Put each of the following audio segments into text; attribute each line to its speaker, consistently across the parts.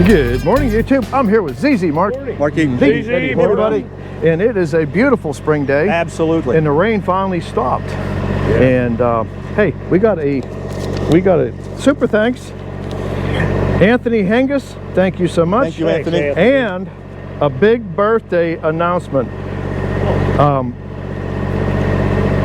Speaker 1: Good morning, YouTube. I'm here with ZZ, Mark.
Speaker 2: Marky.
Speaker 1: ZZ, everybody. And it is a beautiful spring day.
Speaker 2: Absolutely.
Speaker 1: And the rain finally stopped. Yeah. And hey, we got a super thanks. Anthony Hengus, thank you so much.
Speaker 2: Thank you, Anthony.
Speaker 1: And a big birthday announcement.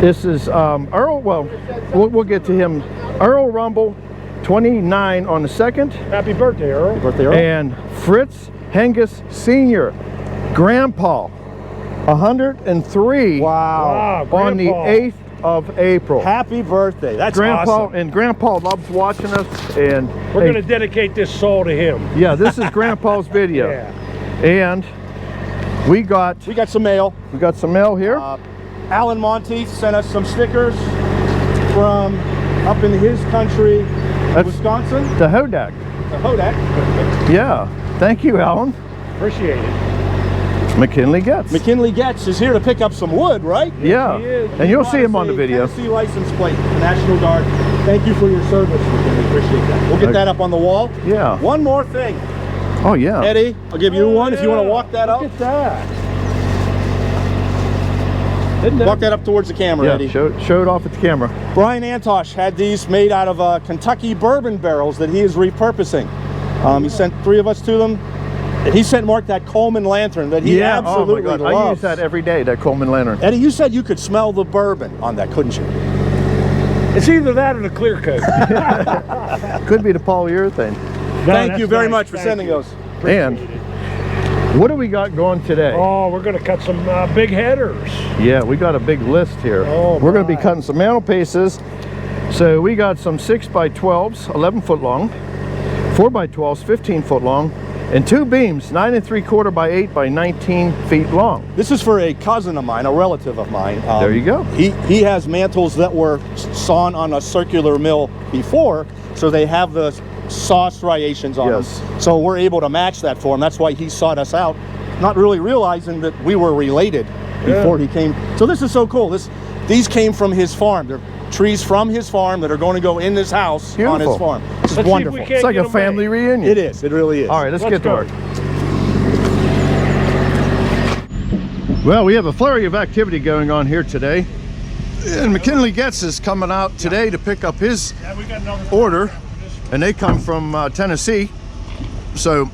Speaker 1: This is Earl. Well, we'll get to him. Earl Rumble, 29 on the 2nd.
Speaker 3: Happy birthday, Earl.
Speaker 2: Happy birthday, Earl.
Speaker 1: And Fritz Hengus Sr., Grandpa, 103.
Speaker 2: Wow.
Speaker 1: On the 8th of April.
Speaker 2: Happy birthday. That's
Speaker 1: Grandpa,
Speaker 2: awesome.
Speaker 1: and Grandpa loves watching us. And
Speaker 3: we're going to dedicate this soul to him.
Speaker 1: Yeah, this is Grandpa's video.
Speaker 3: Yeah.
Speaker 1: And we got
Speaker 2: some mail.
Speaker 1: We got some mail here.
Speaker 2: Alan Monteith sent us some stickers from up in his country, Wisconsin.
Speaker 1: The Hodak.
Speaker 2: The Hodak.
Speaker 1: Yeah. Thank you, Alan.
Speaker 3: Appreciate it.
Speaker 1: McKinley Getz.
Speaker 2: McKinley Getz is here to pick up some wood, right?
Speaker 1: Yeah.
Speaker 3: He is.
Speaker 1: And you'll see him on the video.
Speaker 2: Tennessee license plate, the National Guard. Thank you for your service, McKinley. Appreciate that. We'll get that up on the wall.
Speaker 1: Yeah.
Speaker 2: One more thing.
Speaker 1: Oh, yeah.
Speaker 2: Eddie, I'll give you one if you want to walk that up.
Speaker 3: Look at that.
Speaker 2: Walk that up towards the camera,
Speaker 1: Yeah,
Speaker 2: Eddie.
Speaker 1: show it off at the camera.
Speaker 2: Brian Antosh had these made out of Kentucky bourbon barrels that he is repurposing. He sent 3 of us to them. And he sent Mark that Coleman lantern that he absolutely loves.
Speaker 1: I use that every day, that Coleman lantern.
Speaker 2: Eddie, you said you could smell the bourbon on that, couldn't you?
Speaker 3: It's either that or the clear coat.
Speaker 1: Could be the polyurethane.
Speaker 2: Thank you very much for sending those.
Speaker 1: And what do we got going today?
Speaker 3: Oh, we're going to cut some big headers.
Speaker 1: Yeah, we got a big list here.
Speaker 3: Oh,
Speaker 1: we're going to be cutting some mantelpieces. So we got some 6x12s, 11 foot long, 4x12s, 15 foot long, and 2 beams, 9 3/4 by 8 by 19 feet long.
Speaker 2: This is for a cousin of mine, a relative of mine.
Speaker 1: There you go.
Speaker 2: He has mantles that were sawn on a circular mill before, so they have the saw striations on them. So we're able to match that for him. That's why he sought us out, not really realizing that we were related before he came. So this is so cool. These came from his farm. They're trees from his farm that are going to go in this house on his farm. This is wonderful.
Speaker 1: It's like a family reunion.
Speaker 2: It is. It really is.
Speaker 1: All right, let's get to work. Well, we have a flurry of activity going on here today. And McKinley Getz is coming out today to pick up his order. And they come from Tennessee. So,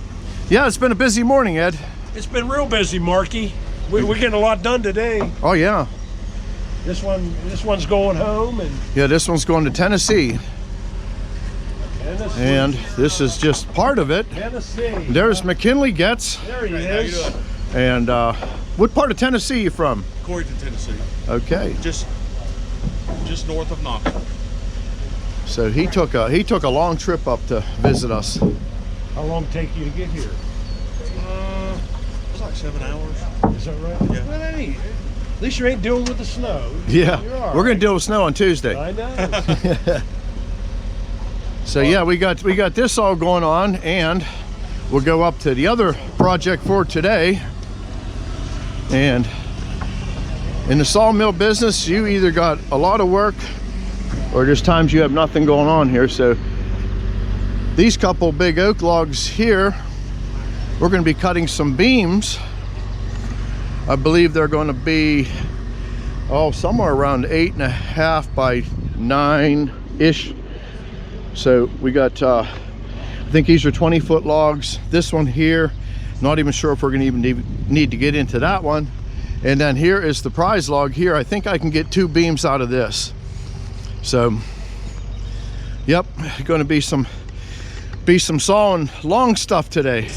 Speaker 1: yeah, it's been a busy morning, Ed.
Speaker 3: It's been real busy, Marky. We're getting a lot done today.
Speaker 1: Oh, yeah.
Speaker 3: This one's going home, and
Speaker 1: yeah, this one's going to Tennessee. And this is just part of it.
Speaker 3: Tennessee.
Speaker 1: There's McKinley Getz.
Speaker 3: There he is.
Speaker 1: And what part of Tennessee are you from?
Speaker 4: Coreyton, Tennessee.
Speaker 1: Okay.
Speaker 4: Just north of Knoxville.
Speaker 1: So he took a long trip up to visit us.
Speaker 3: How long did it take you to get here?
Speaker 4: It's like 7 hours.
Speaker 3: Is that right?
Speaker 4: Yeah.
Speaker 3: Well, that ain't, at least you ain't dealing with the snow.
Speaker 1: Yeah, we're gonna deal with snow on Tuesday.
Speaker 3: I know.
Speaker 1: So yeah, we got this all going on, and we'll go up to the other project for today. And in the sawmill business, you either got a lot of work or there's times you have nothing going on here. So these couple big oak logs here, we're going to be cutting some beams. I believe they're going to be somewhere around 8.5 by 9-ish. So we got I think these are 20-foot logs. This one here, not even sure if we're going to even need to get into that one. And then here is the prize log here. I think I can get 2 beams out of this. So yep, going to be some sawing long stuff today.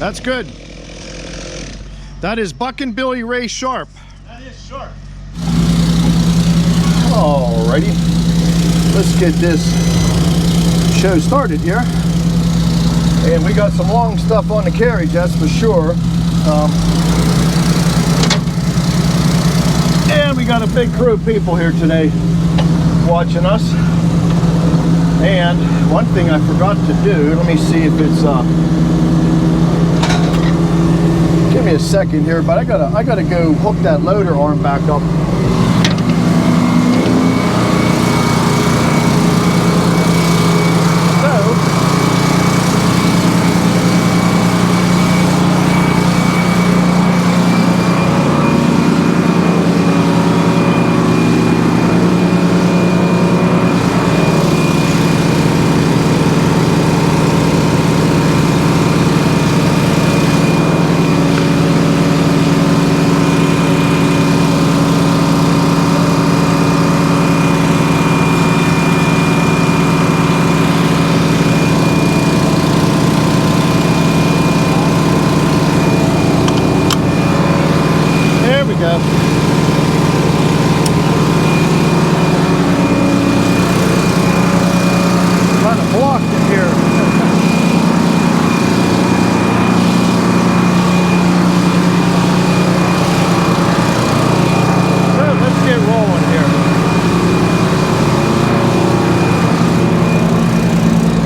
Speaker 1: That's good. That is Buckin' Billy Ray Sharp.
Speaker 2: That is sharp.
Speaker 1: Alrighty, let's get this show started here. And we got some long stuff on the carriage, that's for sure. And we got a big crew of people here today watching us. And one thing I forgot to do, let me see if it's give me a second here, but I gotta go hook that loader arm back up.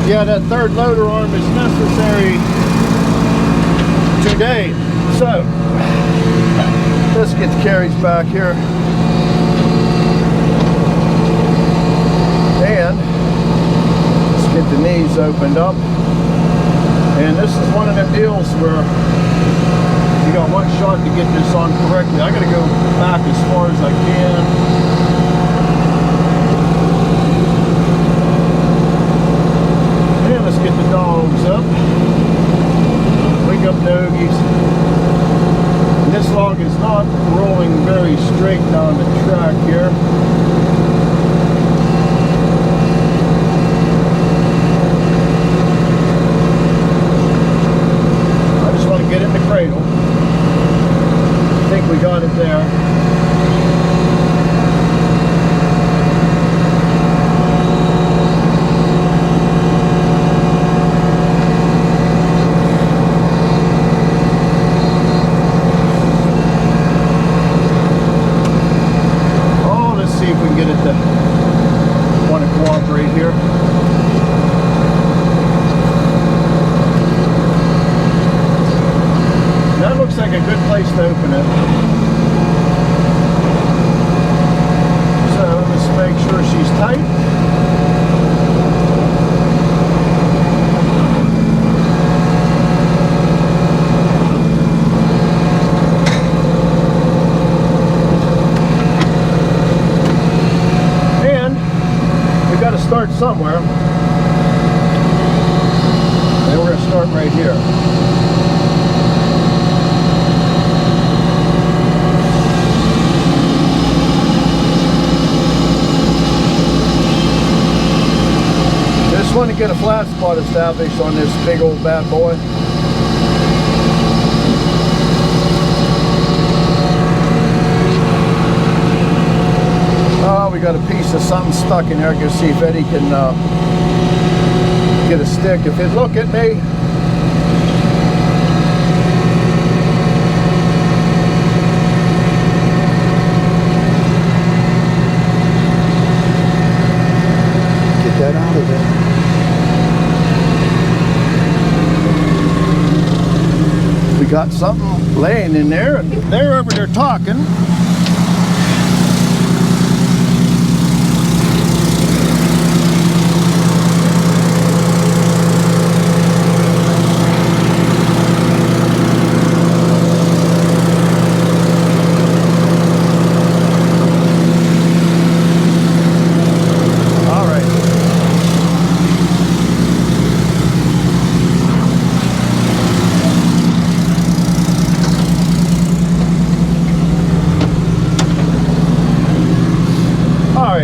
Speaker 1: Yeah, that third loader arm is necessary today. So, let's get the carriage back here. And let's get the knees opened up. And this is one of them deals where you got one shot to get this on correctly. I gotta go back as far as I can. Let's get the dogs up. Wake up, doggies. And this log is not rolling very straight down the track here. I just want to get in the cradle. I think we got it there. To open it. So let's make sure she's tight. And we got to start somewhere. And we're going to start right here. Want to get a flat spot established on this big old bad boy. Oh, we got a piece of something stuck in here. Go see if Eddie can get a stick. If it look at me. Get that out of there. We got something laying in there, and they're over there talking.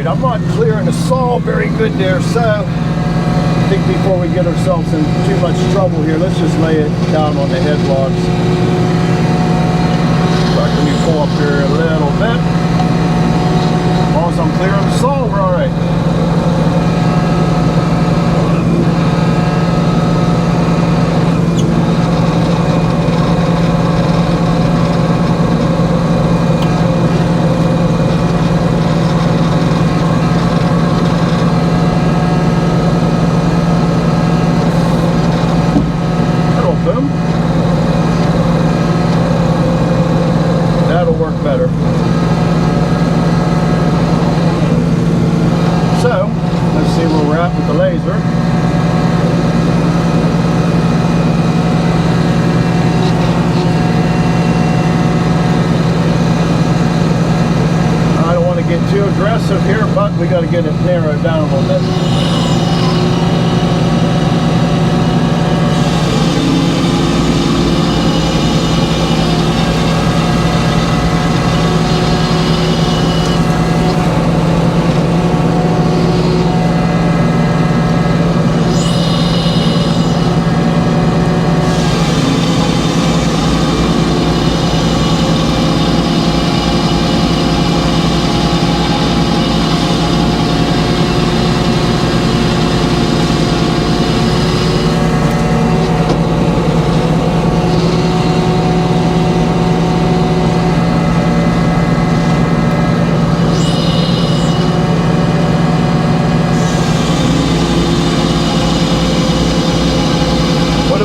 Speaker 1: I'm not clearing the saw very good there, so think before we get ourselves in too much trouble here, let's just lay it down on the headlogs. Let me pull up here a little bit. As long as I'm clear of the saw, we're all right. That'll work better. So, let's see where we're at with the laser. I don't want to get too aggressive here, but we got to get it narrowed down a little bit.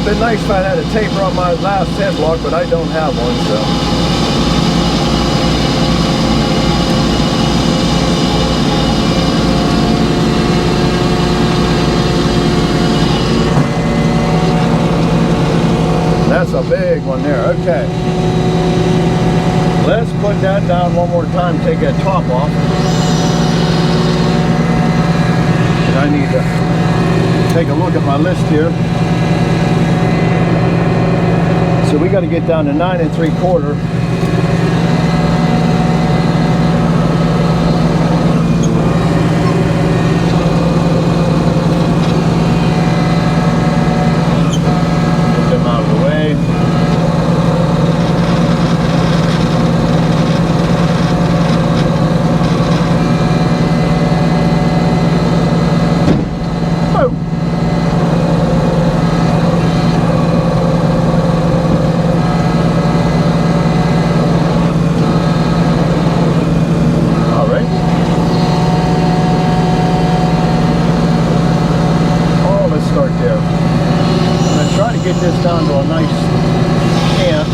Speaker 1: Been nice if I had a taper on my last headlock, but I don't have one, so. That's a big one there. Okay. Let's put that down one more time, take that top off. And I need to take a look at my list here. So we got to get down to 9 3/4. Get them out of the way. Get this down to a nice can.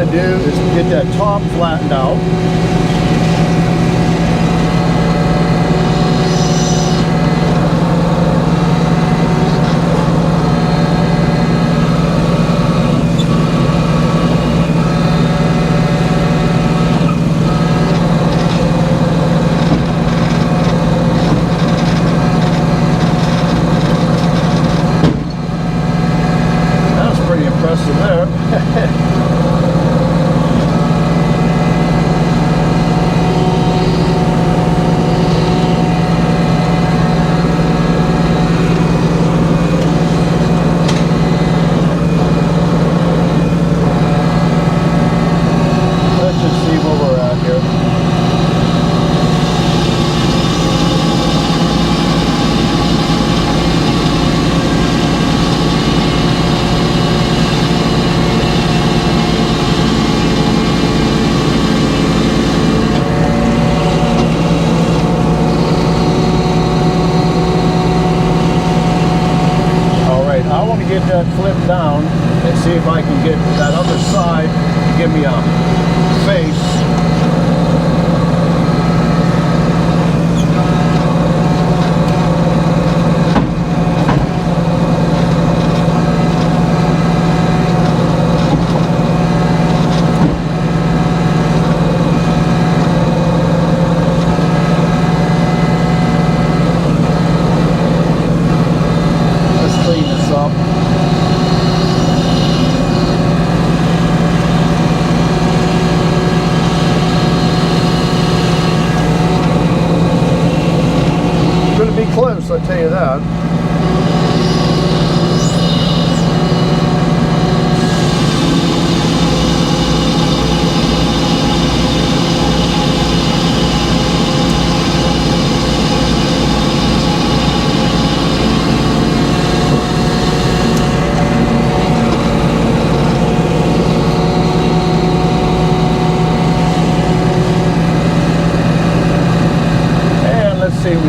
Speaker 1: Do is get that top flattened out. That was pretty impressive there.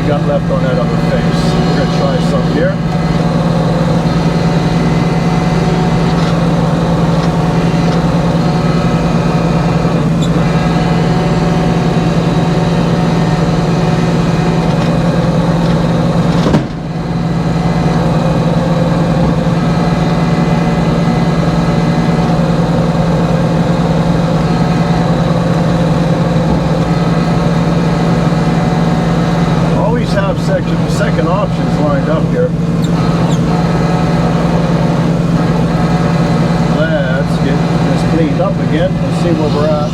Speaker 1: we got left on that other face. We're going to try some here. Second options lined up here. Let's get this cleaned up again and see where we're at.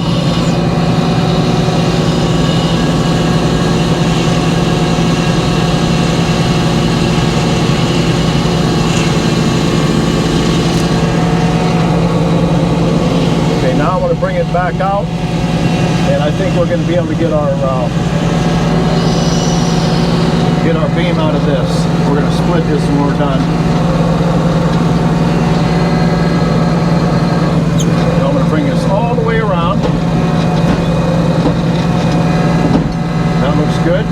Speaker 1: Okay, now I want to bring it back out, and I think we're going to be able to get our beam out of this. We're going to split this when we're done. And I'm going to bring this all the way around. That looks good.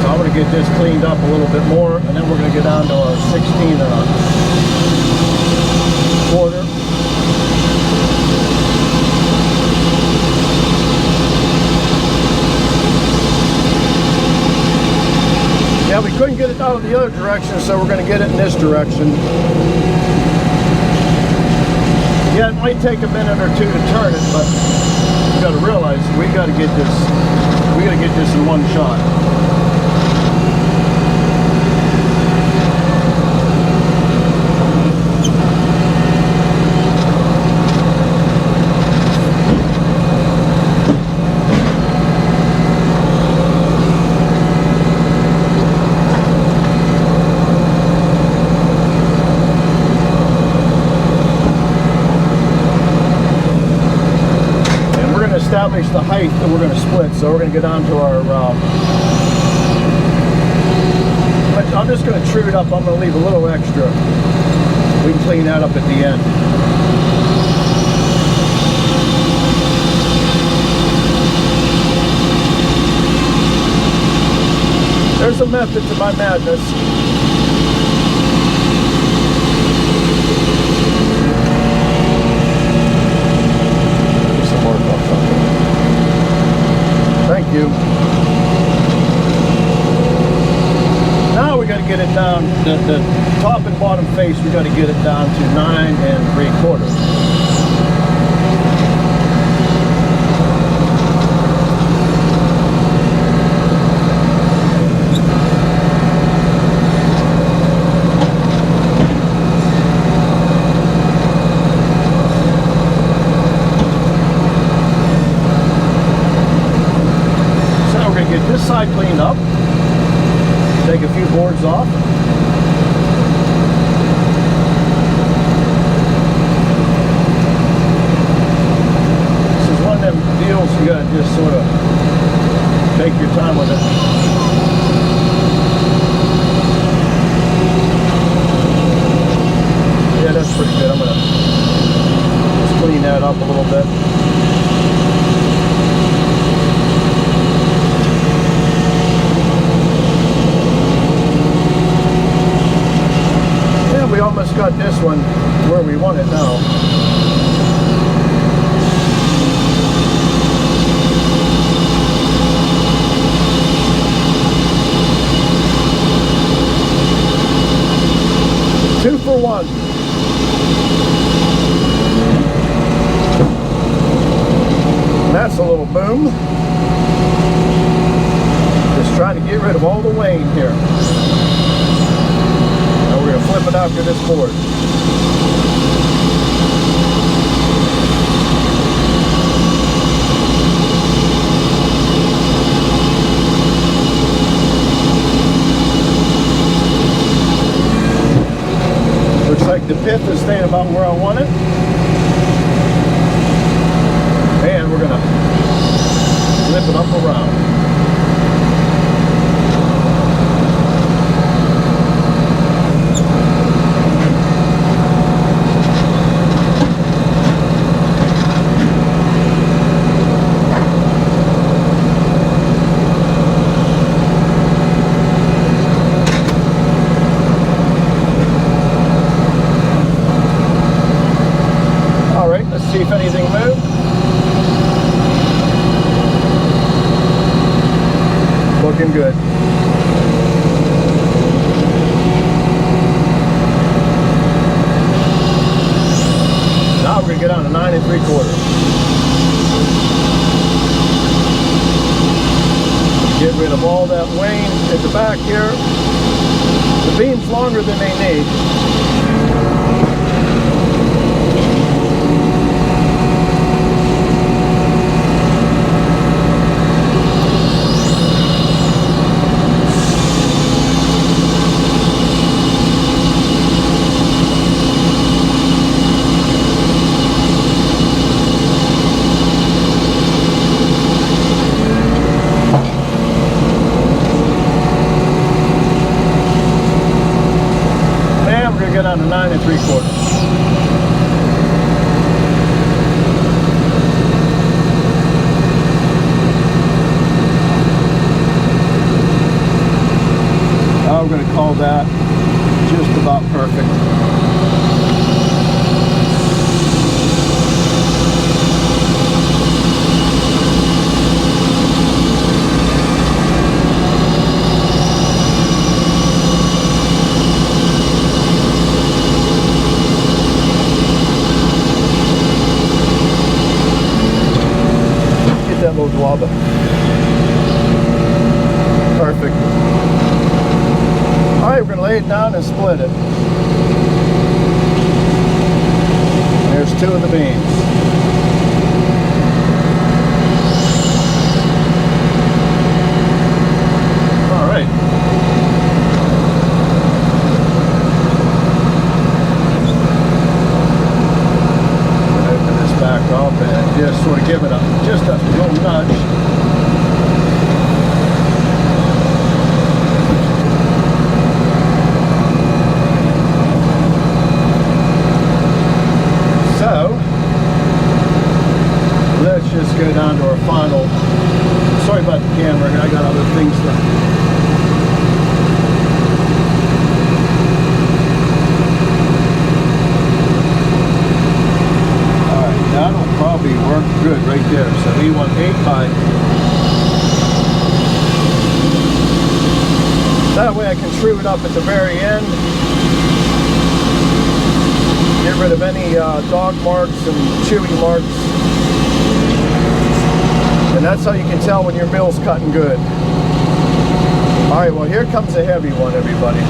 Speaker 1: So I'm going to get this cleaned up a little bit more, and then we're going to get down to our 16 and a quarter. Yeah, we couldn't get it out of the other direction, so we're going to get it in this direction. Yeah, it might take a minute or two to turn it, but you got to realize we got to get this. We got to get this in one shot. Establish the height that we're going to split, so we're going to get down to our I'm just going to true it up. I'm going to leave a little extra. We can clean that up at the end. There's a method to my madness. Thank you. Now we got to get it down, the top and bottom face, we got to get it down to 9 3/4. This side cleaned up. Take a few boards off. This is one of them deals you gotta just sort of take your time with it. Yeah, that's pretty good. I'm gonna just clean that up a little bit. We almost got this one where we want it now. Two for one. That's a little boom. Just trying to get rid of all the wane here. We're going to flip it after this board. Looks like the pith is staying about where I want it. And we're going to flip it up around. looking good. Now we're gonna get on to 9 3/4. Get rid of all that wane at the back here. The beam's longer than they need. On to 9 3/4. I'm going to call that just about perfect. That little guava. Perfect. All right, we're going to lay it down and split it. There's 2 of the beams. All right. Open this back up and just sort of give it just a little nudge. So let's just go down to our final. Sorry about the camera here, I got other things to. That'll probably work good right there. So we want 8 by. That way I can shrew it up at the very end. Get rid of any dog marks and chewy marks. And that's how you can tell when your mill's cutting good. All right, well here comes a heavy one, everybody.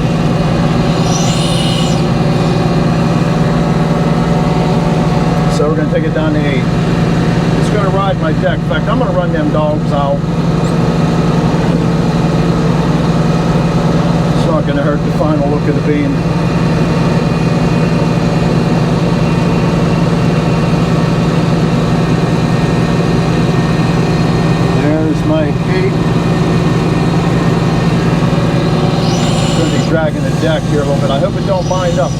Speaker 1: So we're going to take it down to 8. It's going to ride my deck. In fact, I'm going to run them dogs out. It's not going to hurt the final look of the beam. There's my 8. I'm going to be dragging the deck here a little bit. I hope it don't bind up.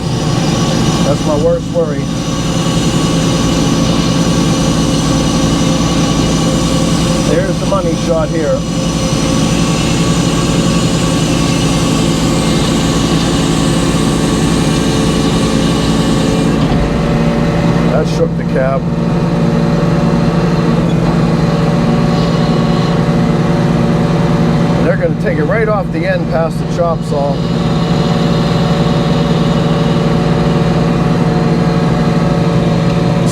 Speaker 1: That's my worst worry. There's the money shot here. That shook the cab. They're going to take it right off the end past the chop saw.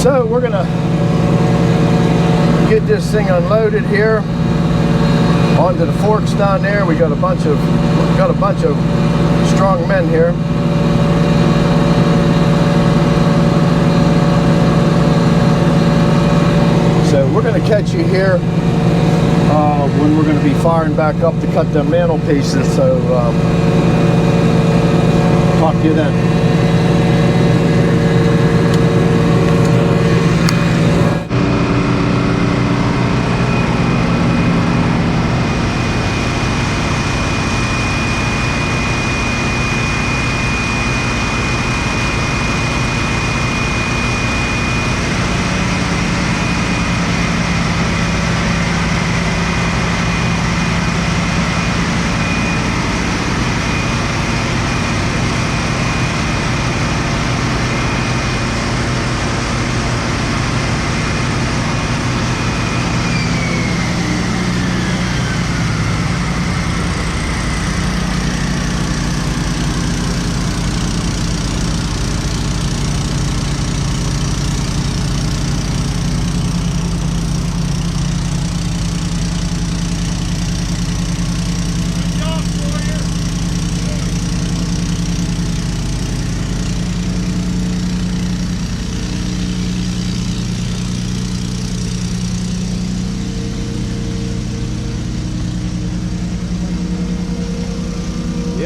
Speaker 1: So we're going to get this thing unloaded here onto the forks down there. We got a bunch of strong men here. So we're going to catch you here when we're going to be firing back up to cut the mantle pieces. So talk to you then.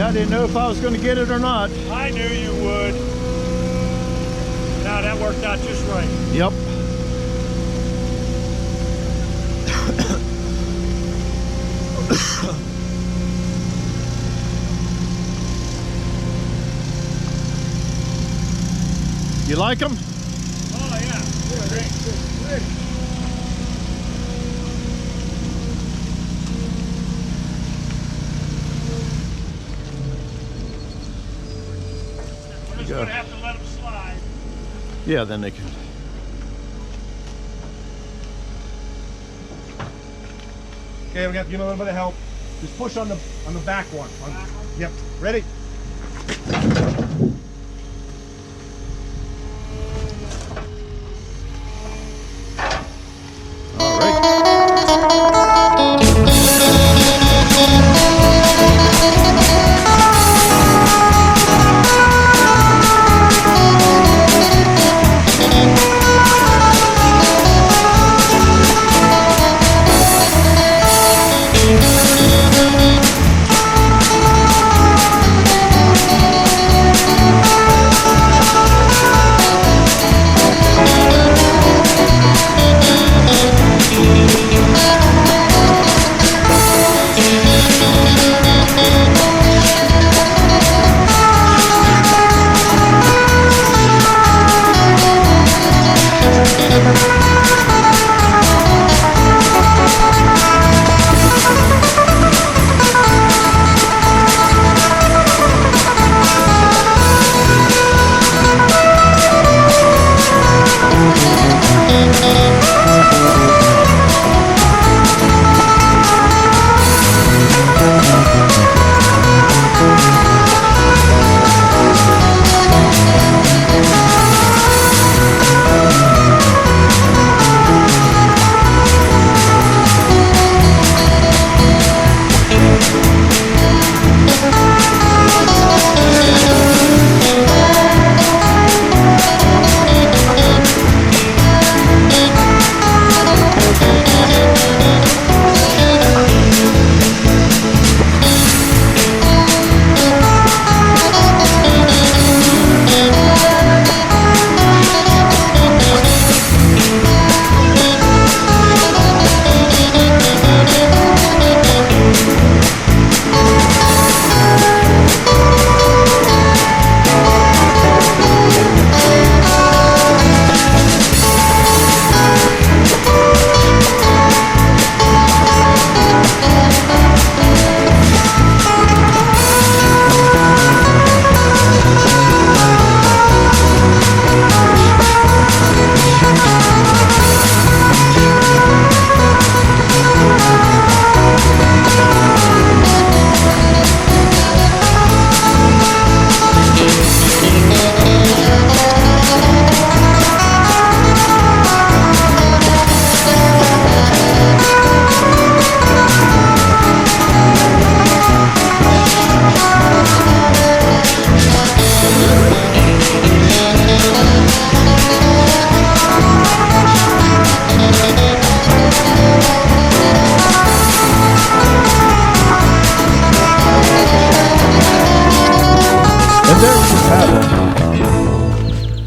Speaker 1: I didn't know if I was going to get it or not.
Speaker 3: I knew you would. Now that worked out just right.
Speaker 1: Yep. You like them?
Speaker 3: Oh yeah. Great. We're just gonna have to let them slide.
Speaker 1: Yeah, then they can.
Speaker 2: Okay, we got to give him a little bit of help. Just push on the back one. Yep. Ready?
Speaker 1: All right.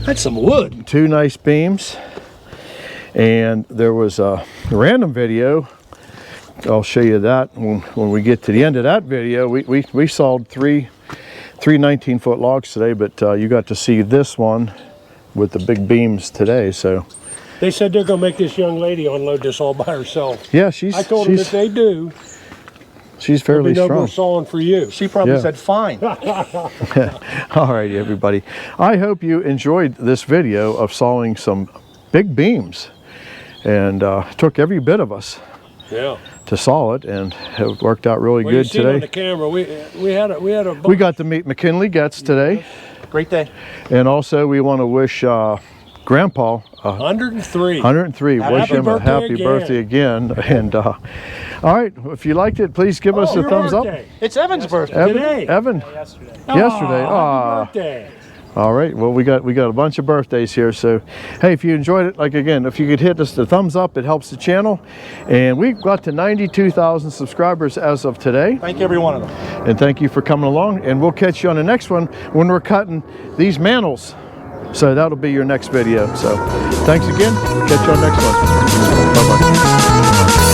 Speaker 3: That's some wood.
Speaker 1: Two nice beams, and there was a random video. I'll show you that when we get to the end of that video. We sawed three 19-foot logs today, but you got to see this one with the big beams today. So
Speaker 3: They said they're gonna make this young lady unload this all by herself.
Speaker 1: yeah,
Speaker 3: I told them if they do,
Speaker 1: she's
Speaker 3: there'll
Speaker 1: fairly
Speaker 3: be no more
Speaker 1: strong.
Speaker 3: sawing for you.
Speaker 2: She probably
Speaker 1: Yeah.
Speaker 2: said fine.
Speaker 1: All right, everybody. I hope you enjoyed this video of sawing some big beams, and it took every bit of us
Speaker 3: Yeah.
Speaker 1: to saw it, and it worked out really
Speaker 3: Well, you
Speaker 1: good
Speaker 3: seen on the
Speaker 1: today.
Speaker 3: camera, we had a
Speaker 1: We got to meet McKinley Getz today,
Speaker 2: Great day.
Speaker 1: and also we want to wish Grandpa
Speaker 3: 103.
Speaker 1: 103. Wish
Speaker 3: Happy
Speaker 1: him a
Speaker 3: birthday
Speaker 1: happy
Speaker 3: again.
Speaker 1: birthday again. And all right, if you liked it, please give us a
Speaker 3: Your
Speaker 1: thumbs up.
Speaker 3: birthday.
Speaker 2: It's Evan's birthday.
Speaker 1: Evan,
Speaker 3: Today.
Speaker 1: Evan,
Speaker 3: Yesterday.
Speaker 1: yesterday.
Speaker 3: Happy birthday.
Speaker 1: All right, well, we got a bunch of birthdays here, so hey, if you enjoyed it, like again, if you could hit us the thumbs up, it helps the channel. And we've got to 92,000 subscribers as of today.
Speaker 2: Thank every one of them.
Speaker 1: And thank you for coming along, and we'll catch you on the next one when we're cutting these mantles. So that'll be your next video. So thanks again, catch you on the next one. Bye-bye.